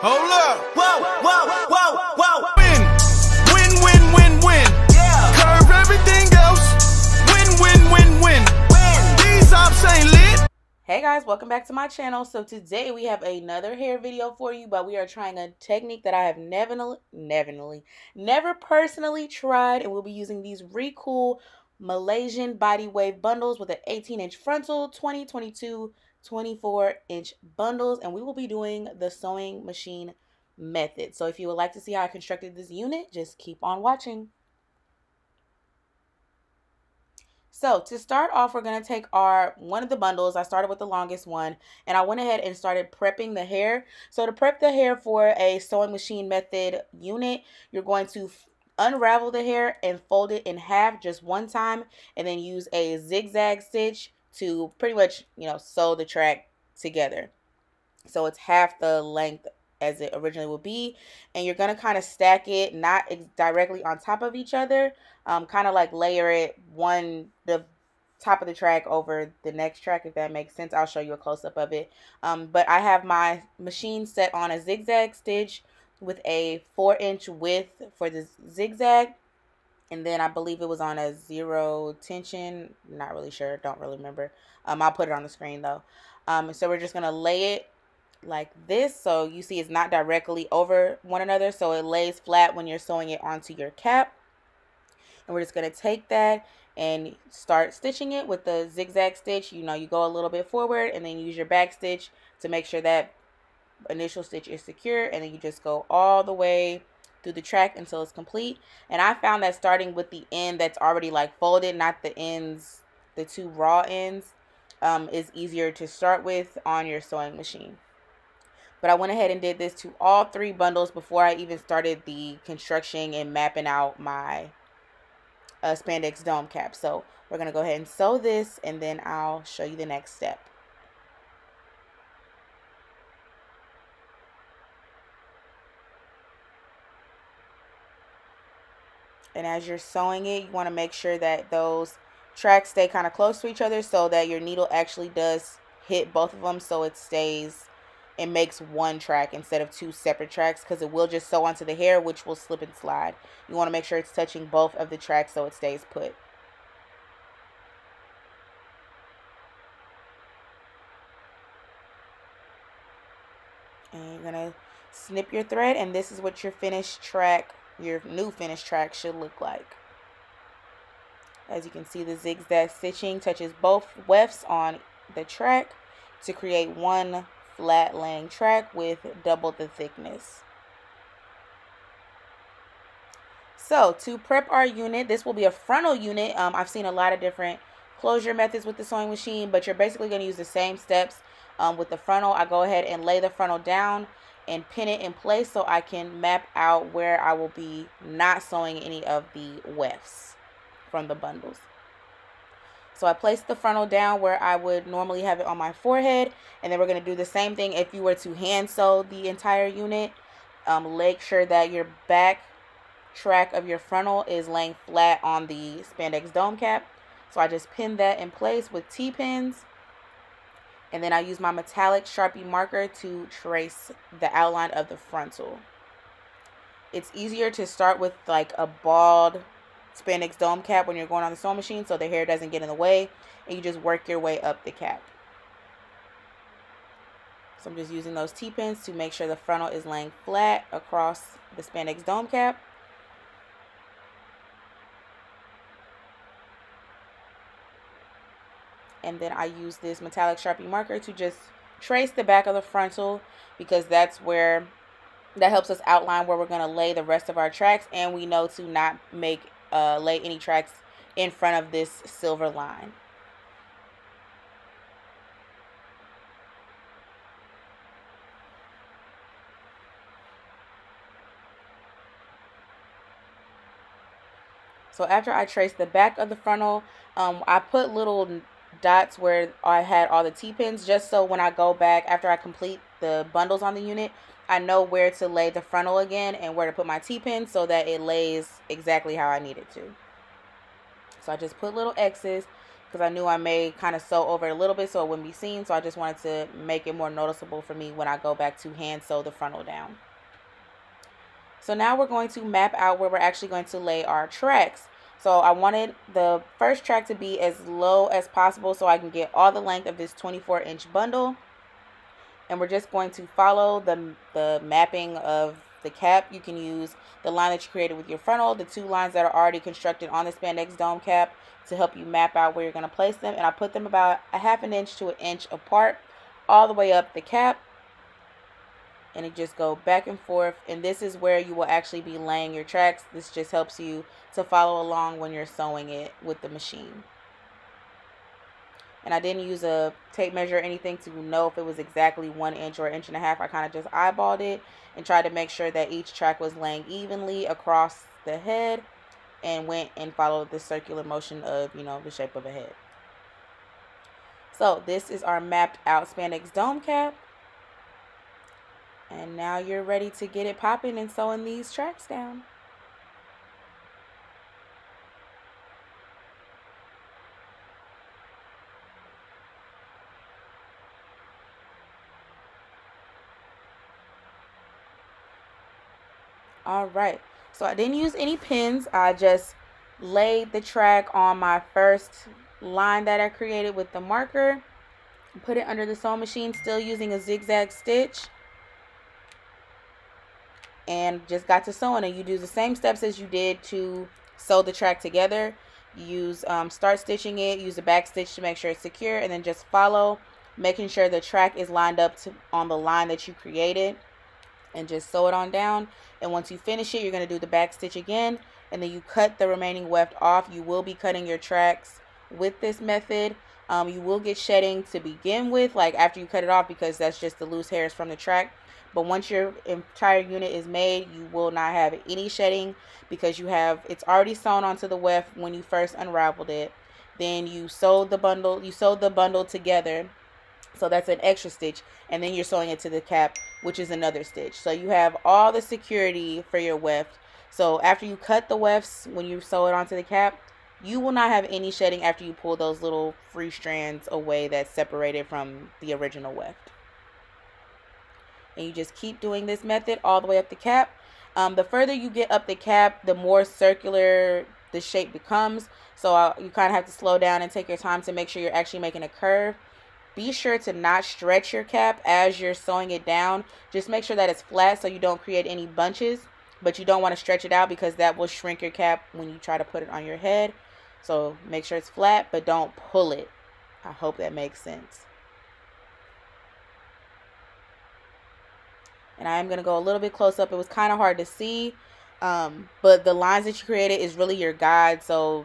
Hold up. Whoa, whoa, whoa, whoa. Win. Win, win, win, win. Yeah. Curve everything else. Win, win, win, win. Win. These ops ain't lit. Hey guys, welcome back to my channel. So today we have another hair video for you, but we are trying a technique that I have never personally tried, and we'll be using these Recool Malaysian body wave bundles with an 18-inch frontal, 20, 22, 24-inch bundles, and we will be doing the sewing machine method. So if you would like to see how I constructed this unit, just keep on watching. So to start off, we're going to take one of the bundles. I started with the longest one, and I went ahead and started prepping the hair. So to prep the hair for a sewing machine method unit, you're going to unravel the hair and fold it in half just one time, and then use a zigzag stitch to pretty much, sew the track together. So it's half the length as it originally would be, and you're going to kind of stack it, not directly on top of each other, kind of like layer it the top of the track over the next track, if that makes sense. I'll show you a close-up of it, but I have my machine set on a zigzag stitch with a 4-inch width for the zigzag, and then I believe it was on a 0 tension, not really sure, don't really remember. I'll put it on the screen though. So we're just going to lay it like this, so you see it's not directly over one another, so it lays flat when you're sewing it onto your cap. And we're just going to take that and start stitching it with the zigzag stitch. You go a little bit forward and then use your back stitch to make sure that initial stitch is secure, and then you just go all the way through the track until it's complete. And I found that starting with the end that's already like folded, not the ends, the two raw ends, is easier to start with on your sewing machine. But I went ahead and did this to all 3 bundles before I even started the construction and mapping out my spandex dome cap. So we're going to go ahead and sew this, and then I'll show you the next step. And as you're sewing it, you want to make sure that those tracks stay kind of close to each other so that your needle actually does hit both of them, so it makes one track instead of 2 separate tracks, because it will just sew onto the hair, which will slip and slide. You want to make sure it's touching both of the tracks so it stays put. And you're going to snip your thread, and this is what your finished track, your new finished track, should look like. As you can see, the zigzag stitching touches both wefts on the track to create one flat laying track with double the thickness. So to prep our unit, this will be a frontal unit. I've seen a lot of different closure methods with the sewing machine, but you're basically going to use the same steps. With the frontal, I go ahead and lay the frontal down and pin it in place so I can map out where I will be not sewing any of the wefts from the bundles. So I placed the frontal down where I would normally have it on my forehead, and then we're going to do the same thing if you were to hand sew the entire unit. Make sure that your back track of your frontal is laying flat on the spandex dome cap. So I just pinned that in place with T-pins, and then I use my metallic Sharpie marker to trace the outline of the frontal. It's easier to start with like a bald spandex dome cap when you're going on the sewing machine, so the hair doesn't get in the way, and you just work your way up the cap. So I'm just using those T-pins to make sure the frontal is laying flat across the spandex dome cap. And then I use this metallic Sharpie marker to just trace the back of the frontal, because that helps us outline where we're going to lay the rest of our tracks, and we know to not lay any tracks in front of this silver line. So after I traced the back of the frontal, I put little dots where I had all the T-pins, just so when I go back after I complete the bundles on the unit, I know where to lay the frontal again and where to put my T-pins so that it lays exactly how I need it to. So I just put little X's, because I knew I may kind of sew over it a little bit so it wouldn't be seen. So I just wanted to make it more noticeable for me when I go back to hand sew the frontal down. So now we're going to map out where we're actually going to lay our tracks. So I wanted the first track to be as low as possible so I can get all the length of this 24-inch bundle. And we're just going to follow the mapping of the cap. You can use the line that you created with your frontal, the 2 lines that are already constructed on the spandex dome cap to help you map out where you're going to place them. And I put them about a ½ inch to an inch apart all the way up the cap. And it just go back and forth. And this is where you will actually be laying your tracks. This just helps you to follow along when you're sewing it with the machine. And I didn't use a tape measure or anything to know if it was exactly 1 inch or 1.5 inches. I kind of just eyeballed it and tried to make sure that each track was laying evenly across the head and went and followed the circular motion of, the shape of a head. So this is our mapped out spandex dome cap. And now you're ready to get it popping and sewing these tracks down. All right, so I didn't use any pins. I just laid the track on my first line that I created with the marker, put it under the sewing machine, still using a zigzag stitch, and just got to sewing. And you do the same steps as you did to sew the track together. You use start stitching it, use the back stitch to make sure it's secure, and then just follow, making sure the track is lined up on the line that you created, and just sew it on down. And once you finish it, you're going to do the back stitch again, and then you cut the remaining weft off. You will be cutting your tracks with this method. You will get shedding to begin with, like after you cut it off, because that's just the loose hairs from the track. But once your entire unit is made, you will not have any shedding, because it's already sewn onto the weft when you first unraveled it. Then you sewed the bundle together, so that's an extra stitch, and then you're sewing it to the cap, which is another stitch. So you have all the security for your weft. So after you cut the wefts, when you sew it onto the cap, you will not have any shedding after you pull those little free strands away that's separated from the original weft. And you just keep doing this method all the way up the cap. The further you get up the cap, the more circular the shape becomes. So you kind of have to slow down and take your time to make sure you're actually making a curve. Be sure to not stretch your cap as you're sewing it down. Just make sure that it's flat so you don't create any bunches. But you don't want to stretch it out, because that will shrink your cap when you try to put it on your head. So make sure it's flat, but don't pull it. I hope that makes sense. And I am going to go a little bit close up. It was kind of hard to see. But the lines that you created is really your guide. So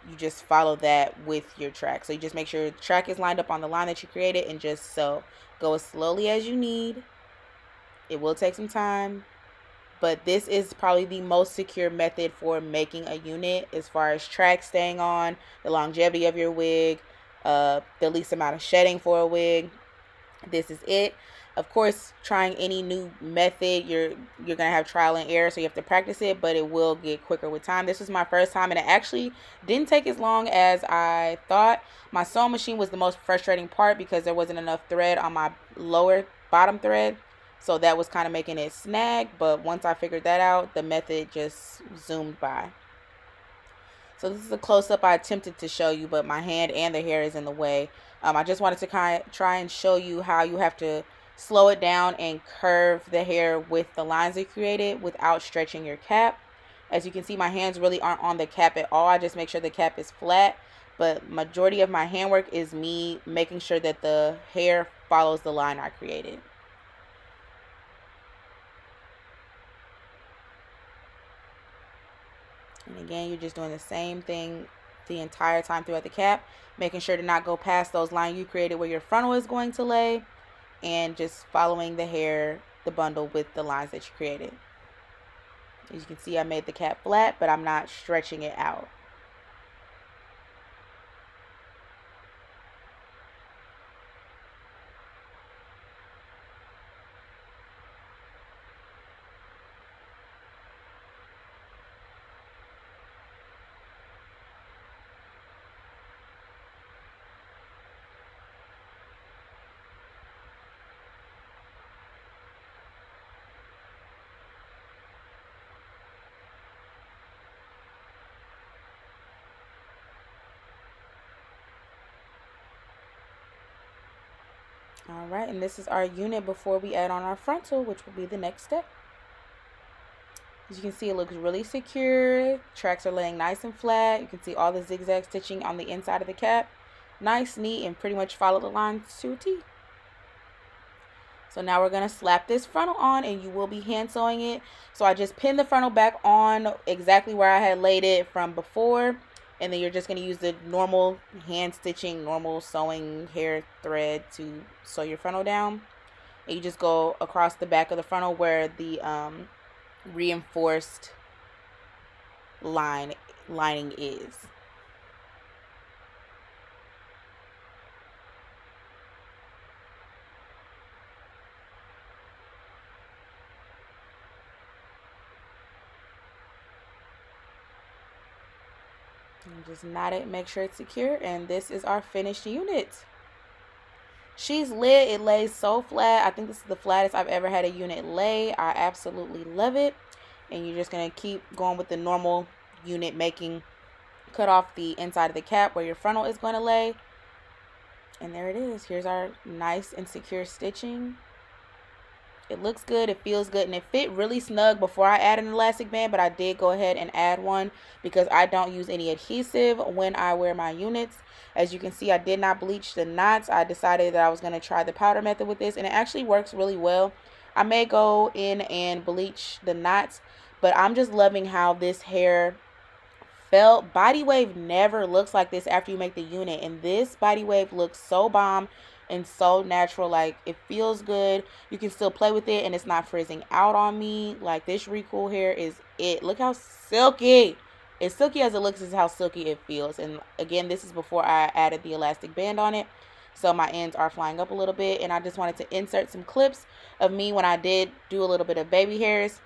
you just follow that with your track. So you just make sure your track is lined up on the line that you created, and just go as slowly as you need. It will take some time, but this is probably the most secure method for making a unit as far as track staying on, the longevity of your wig, the least amount of shedding for a wig. This is it. Of course, trying any new method, you're going to have trial and error, so you have to practice it, but it will get quicker with time. This was my first time, and it actually didn't take as long as I thought. My sewing machine was the most frustrating part, because there wasn't enough thread on my bottom thread, so that was kind of making it snag. But once I figured that out, the method just zoomed by. So this is a close-up I attempted to show you, but my hand and the hair is in the way. I just wanted to try and show you how you have to slow it down and curve the hair with the lines you created without stretching your cap. As you can see, my hands really aren't on the cap at all. I just make sure the cap is flat, but majority of my handwork is me making sure that the hair follows the line I created. And again, you're just doing the same thing the entire time throughout the cap, making sure to not go past those lines you created where your frontal is going to lay, and just following the bundle with the lines that you created. As you can see, I made the cap flat, but I'm not stretching it out. All right, and this is our unit before we add on our frontal, which will be the next step. As you can see, it looks really secure. Tracks are laying nice and flat. You can see all the zigzag stitching on the inside of the cap. Nice, neat, and pretty much follow the line to a T. So now we're going to slap this frontal on, and you will be hand sewing it. So I just pinned the frontal back on exactly where I had laid it from before. And then you're just going to use the normal hand stitching, normal sewing hair thread to sew your frontal down. And you just go across the back of the frontal where the reinforced lining is. And just knot it, make sure it's secure, and this is our finished unit. She's lit. It lays so flat. I think this is the flattest I've ever had a unit lay. I absolutely love it. And you're just going to keep going with the normal unit making. Cut off the inside of the cap where your frontal is going to lay. And there it is. Here's our nice and secure stitching. It looks good, it feels good, and it fit really snug before I added an elastic band, but I did go ahead and add one because I don't use any adhesive when I wear my units. As you can see, I did not bleach the knots. I decided that I was going to try the powder method with this, and it actually works really well. I may go in and bleach the knots, but I'm just loving how this hair felt. Body wave never looks like this after you make the unit, and this body wave looks so bomb and so natural. Like, it feels good. You can still play with it and it's not frizzing out on me. Like, this recool hair is it. Look how silky. As silky as it looks is how silky it feels. And again, this is before I added the elastic band on it, so my ends are flying up a little bit. And I just wanted to insert some clips of me when I did do a little bit of baby hairs.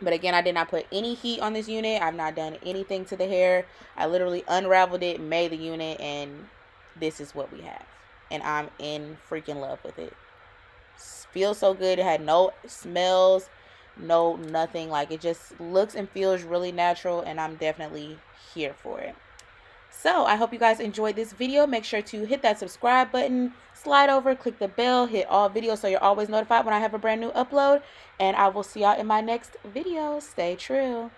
But again, I did not put any heat on this unit. I've not done anything to the hair. I literally unraveled it, made the unit, and this is what we have. And I'm in freaking love with it. Feels so good. It had no smells, no nothing. Like, it just looks and feels really natural, and I'm definitely here for it. So I hope you guys enjoyed this video. Make sure to hit that subscribe button, slide over, click the bell, hit all videos so you're always notified when I have a brand new upload. And I will see y'all in my next video. Stay true.